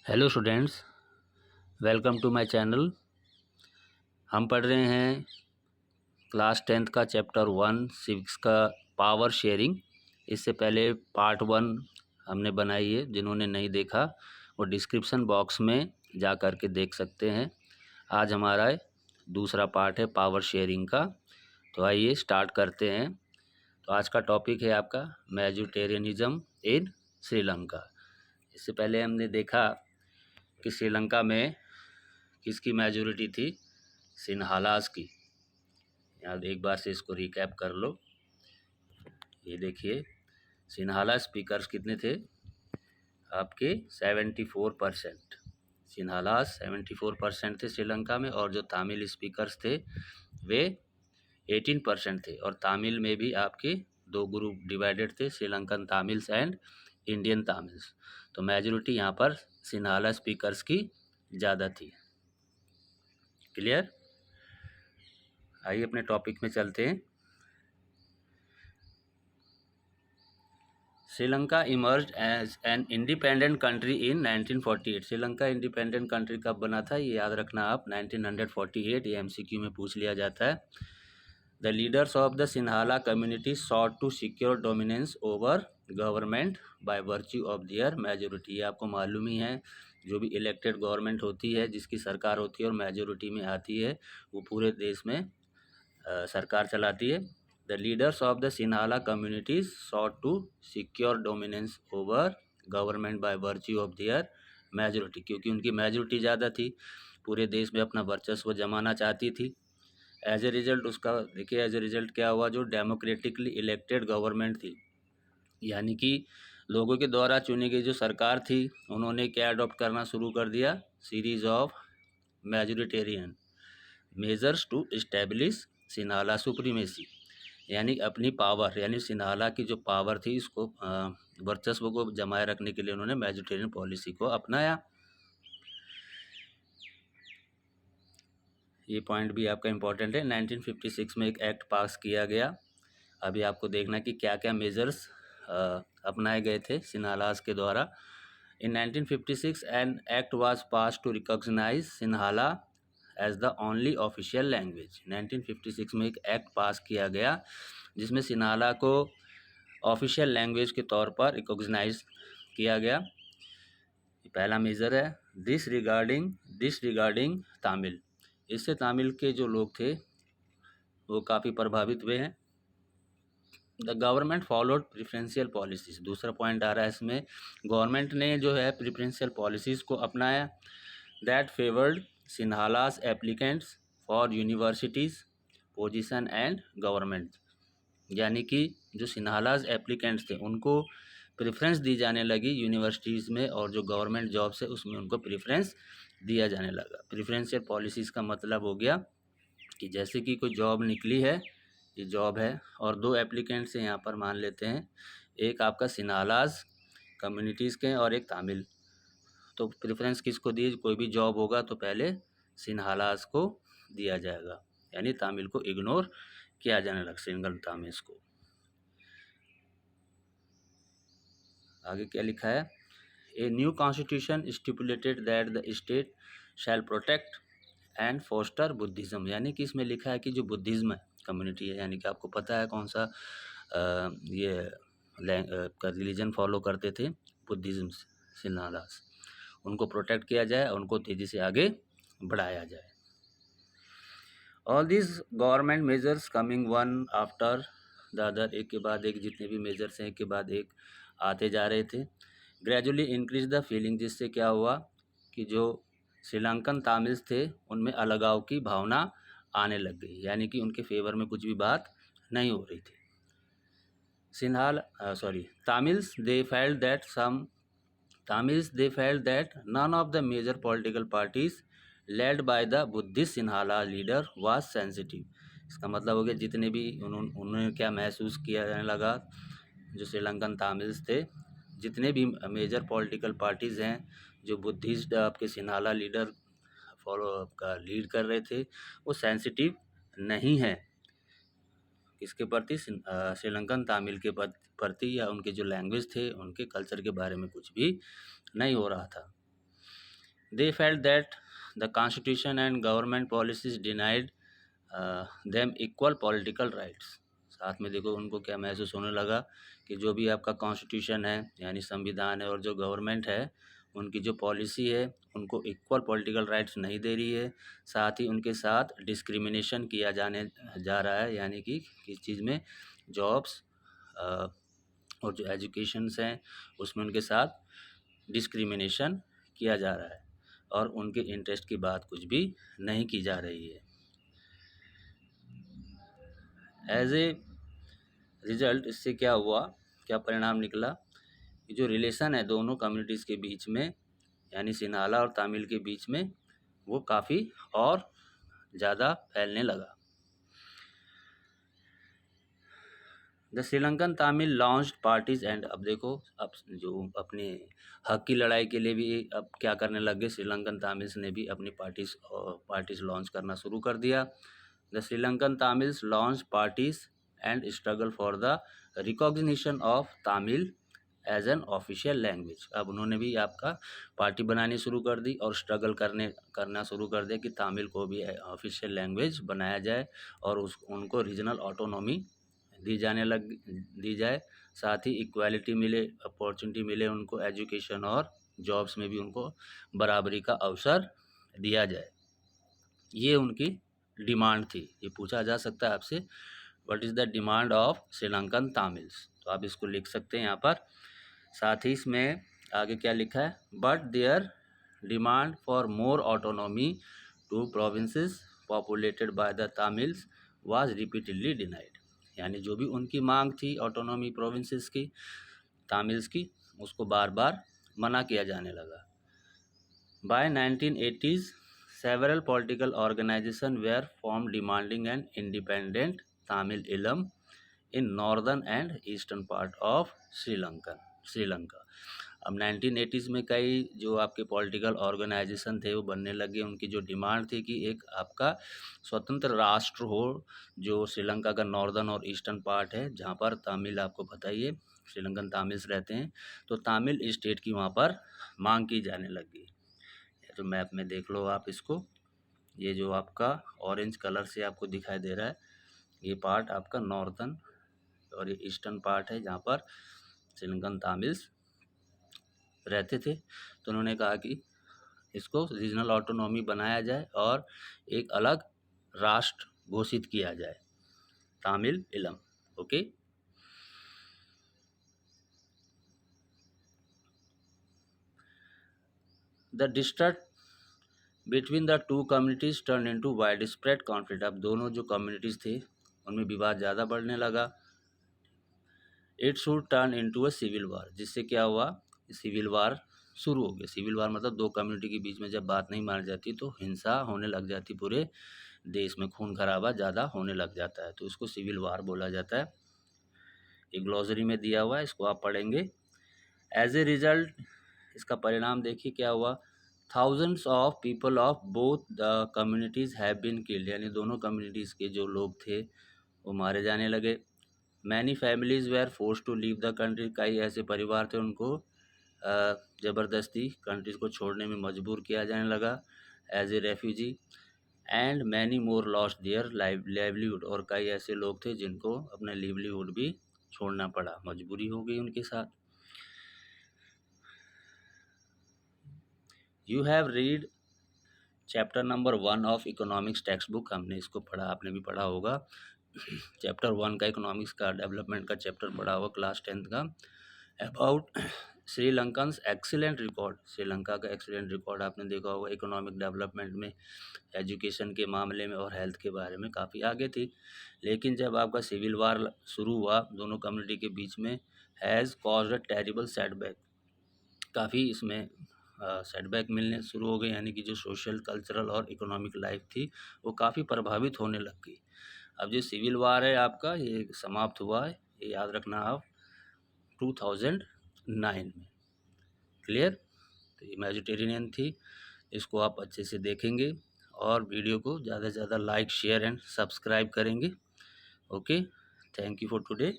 Hello students, welcome to my channel. हम पढ़ रहे हैं क्लास 10th का चैप्टर 1 सिविक्स का पावर शेयरिंग। इससे पहले पार्ट 1 हमने बनाई है, जिन्होंने नहीं देखा वो डिस्क्रिप्शन बॉक्स में जा कर के देख सकते हैं। आज हमारा दूसरा पार्ट है पावर शेयरिंग का। तो आइए स्टार्ट करते हैं। तो आज का टॉपिक है आपका मेजोरिटेरियनिज्म इन श्रीलंका। इससे पहले हमने देखा कि श्रीलंका में किसकी मेजोरिटी थी, सिन्हालास की। यहाँ एक बार से इसको रिकैप कर लो। ये देखिए, सिन्हाला स्पीकर्स कितने थे आपके 74%। सिन्हालास 74% थे श्रीलंका में, और जो तमिल स्पीकर्स थे वे 18% थे। और तमिल में भी आपके दो ग्रुप डिवाइडेड थे, Sri Lankan Tamils and Indian Tamils. तो मेजोरिटी यहाँ पर सिन्हाला स्पीकर्स की ज़्यादा थी। क्लियर? आइए अपने टॉपिक में चलते हैं। Sri Lanka emerged as an independent country in 1948। Sri Lanka independent country कब बना था, ये याद रखना आप, 1948। ये एमसीक्यू में पूछ लिया जाता है। The leaders of the Sinhala community sought to secure dominance over government by virtue of their majority. ये आपको मालूम ही है, जो भी इलेक्टेड गवर्नमेंट होती है, जिसकी सरकार होती है और मेजोरिटी में आती है, वो पूरे देश में सरकार चलाती है। The leaders of the Sinhala communities sought to secure dominance over government by virtue of their majority, क्योंकि उनकी मेजोरिटी ज़्यादा थी, पूरे देश में अपना वर्चस्व जमाना चाहती थी। एज ए रिजल्ट उसका देखिए, एज ए रिजल्ट क्या हुआ, जो डेमोक्रेटिकली इलेक्टेड गवर्नमेंट थी, यानी कि लोगों के द्वारा चुनी गई जो सरकार थी, उन्होंने क्या अडॉप्ट करना शुरू कर दिया, series of majoritarian measures to establish Sinhala supremacy, यानी अपनी पावर, यानी सिन्हाला की जो पावर थी, इसको वर्चस्व को जमाए रखने के लिए उन्होंने मेजोरिटेरियन पॉलिसी को अपनाया। ये पॉइंट भी आपका इम्पोर्टेंट है। 1956 में एक एक्ट पास किया गया। अभी आपको देखना कि क्या क्या मेजर्स अपनाए गए थे सिन्हालास के द्वारा। In 1956 an act was passed to recognise Sinhala as the only official language. 1956 में एक एक्ट पास किया गया जिसमें सिन्हाला को ऑफिशियल लैंग्वेज के तौर पर रिकॉग्नाइज किया गया। पहला मेजर है। This regarding Tamil. इससे तमिल के जो लोग थे वो काफ़ी प्रभावित हुए हैं। The government followed preferential policies. दूसरा पॉइंट आ रहा है इसमें, गवर्नमेंट ने जो है प्रिफरेंशियल पॉलिसीज़ को अपनाया। That favoured Sinhalese applicants for universities position and government, यानी कि जो सिन्हालास एप्लीकेंट्स थे उनको प्रेफरेंस दी जाने लगी यूनिवर्सिटीज़ में, और जो गवर्नमेंट जॉब्स है उसमें उनको प्रेफरेंस दिया जाने लगा। प्रेफरेंशियल पॉलिसीज़ का मतलब हो गया कि जैसे कि कोई जॉब निकली है, ये जॉब है और दो एप्लीकेंट्स हैं यहाँ पर, मान लेते हैं, एक आपका सिन्हालास कम्युनिटीज़ के और एक तमिल, तो प्रेफरेंस किसको दी, कोई भी जॉब होगा तो पहले सिन्हालास को दिया जाएगा, यानी तमिल को इग्नोर किया जाने लगा, सिंगल तमिल को। आगे क्या लिखा है, a new constitution stipulated that the state shall protect and foster Buddhism, यानी कि इसमें लिखा है कि जो बुद्धिज़्म कम्युनिटी है, यानी कि आपको पता है कौन सा ये का रिलीजन फॉलो करते थे, बुद्धिज़्म सिन्हालास, उनको प्रोटेक्ट किया जाए और उनको तेज़ी से आगे बढ़ाया जाए। All this government measures coming one after the other, एक के बाद एक जितने भी मेजर्स हैं एक के बाद एक आते जा रहे थे। ग्रेजुअली इंक्रीज द फीलिंग, जिससे क्या हुआ कि जो श्रीलंकन तमिल्स थे उनमें अलगाव की भावना आने लग गई, यानी कि उनके फेवर में कुछ भी बात नहीं हो रही थी। Tamils they felt that none of the major political parties led by the Buddhist Sinhala leader was sensitive। इसका मतलब हो गया जितने भी उन्होंने क्या महसूस किया जाने लगा, जो श्रीलंकन तमिल्स थे, जितने भी मेजर पॉलिटिकल पार्टीज़ हैं जो बुद्धिस्ट आपके सिन्हाला लीडर फॉलो का लीड कर रहे थे, वो सेंसिटिव नहीं है किसके प्रति, श्रीलंकन तमिल के प्रति, या उनके जो लैंग्वेज थे, उनके कल्चर के बारे में कुछ भी नहीं हो रहा था। They felt that the constitution and government policies denied them equal political rights. साथ में देखो उनको क्या महसूस होने लगा कि जो भी आपका कॉन्स्टिट्यूशन है यानी संविधान है और जो गवर्नमेंट है उनकी जो पॉलिसी है उनको इक्वल पॉलिटिकल राइट्स नहीं दे रही है, साथ ही उनके साथ डिस्क्रिमिनेशन किया जाने जा रहा है, यानी कि किस चीज़ में, जॉब्स और जो एजुकेशंस हैं उसमें उनके साथ डिस्क्रिमिनेशन किया जा रहा है और उनके इंटरेस्ट की बात कुछ भी नहीं की जा रही है। एज ए रिजल्ट इससे क्या हुआ, क्या परिणाम निकला कि जो रिलेशन है दोनों कम्युनिटीज़ के बीच में यानी सिन्हाला और तमिल के बीच में वो काफ़ी और ज़्यादा फैलने लगा। The Sri Lankan Tamil launched parties and, अब देखो अब जो अपने हक की लड़ाई के लिए भी अब क्या करने लग गए, श्रीलंकन तमिल्स ने भी अपनी पार्टीज लॉन्च करना शुरू कर दिया। The Sri Lankan Tamils launch parties and struggle for the recognition of Tamil as an official language. अब उन्होंने भी आपका पार्टी बनानी शुरू कर दी और स्ट्रगल करना शुरू कर दिया कि तमिल को भी ऑफिशियल लैंग्वेज बनाया जाए और उनको रीजनल ऑटोनॉमी दी जाए, साथ ही इक्वालिटी मिले, अपॉर्चुनिटी मिले उनको एजुकेशन और जॉब्स में भी उनको बराबरी का अवसर दिया जाए। ये उनकी डिमांड थी। ये पूछा जा सकता है आपसे, what is the demand of Sri Lankan Tamils, तो आप इसको लिख सकते हैं यहाँ पर। साथ ही इसमें आगे क्या लिखा है, but their demand for more autonomy to provinces populated by the Tamils was repeatedly denied. यानी जो भी उनकी मांग थी ऑटोनॉमी प्रोविंसेस की, तमिल्स की, उसको बार बार मना किया जाने लगा। By 1980s several political organizations were formed demanding an independent Tamil Eelam in northern and eastern part of Sri Lanka. अब 1980s में कई जो आपके पॉलिटिकल ऑर्गेनाइजेशन थे वो बनने लगे। उनकी जो डिमांड थी कि एक आपका स्वतंत्र राष्ट्र हो जो श्रीलंका का नॉर्दर्न और ईस्टर्न पार्ट है, जहाँ पर तमिल, आपको पता ही है श्रीलंकन तमिल्स रहते हैं, तो तमिल स्टेट की वहाँ पर मांग की जाने लगी। तो मैप में देख लो आप इसको, ये जो आपका ऑरेंज कलर से आपको दिखाई दे रहा है ये पार्ट आपका नॉर्दर्न और ये ईस्टर्न पार्ट है जहाँ पर श्रीलंकन तमिल्स रहते थे। तो उन्होंने कहा कि इसको रीजनल ऑटोनॉमी बनाया जाए और एक अलग राष्ट्र घोषित किया जाए, तमिल इलम। Okay, the distrust between the two communities turn into wide spread conflict. अब दोनों जो कम्युनिटीज़ थे उनमें विवाद ज़्यादा बढ़ने लगा। It should turn into a civil war, जिससे क्या हुआ, सिविल वार शुरू हो गया। सिविल वार मतलब दो कम्युनिटी के बीच में जब बात नहीं मानी जाती तो हिंसा होने लग जाती, पूरे देश में खून खराबा ज़्यादा होने लग जाता है, तो इसको सिविल वार बोला जाता है। ये ग्लॉसरी में दिया हुआ है, इसको आप पढ़ेंगे। एज ए रिजल्ट, इसका परिणाम देखिए क्या हुआ, thousands of people of both the communities have been killed, यानी दोनों कम्युनिटीज़ के जो लोग थे वो मारे जाने लगे। Many families were force to leave the country, कई ऐसे परिवार थे उनको ज़बरदस्ती कंट्रीज़ को छोड़ने में मजबूर किया जाने लगा as a refugee. And many more lost their livelihood, और कई ऐसे लोग थे जिनको अपना लिवलीहुड भी छोड़ना पड़ा, मजबूरी हो गई उनके साथ। You have read chapter number 1 of economics text book, हमने इसको पढ़ा, आपने भी पढ़ा होगा। चैप्टर 1 का इकोनॉमिक्स का डेवलपमेंट का चैप्टर पढ़ा होगा क्लास 10th का। अबाउट श्रीलंकन्स एक्सीलेंट रिकॉर्ड, श्रीलंका का एक्सीलेंट रिकॉर्ड आपने देखा होगा इकोनॉमिक डेवलपमेंट में, एजुकेशन के मामले में और हेल्थ के बारे में काफ़ी आगे थी। लेकिन जब आपका सिविल वार शुरू हुआ दोनों कम्युनिटी के बीच में, has caused a terrible setback, काफ़ी इसमें सेटबैक मिलने शुरू हो गए, यानी कि जो सोशल, कल्चरल और इकोनॉमिक लाइफ थी वो काफ़ी प्रभावित होने लग गई। अब जो सिविल वार है आपका ये समाप्त हुआ है, ये याद रखना आप, 2009 में। क्लियर, तो ये मेडिटेरेनियन थी, इसको आप अच्छे से देखेंगे और वीडियो को ज़्यादा से ज़्यादा लाइक, शेयर एंड सब्सक्राइब करेंगे। Okay, thank you for today.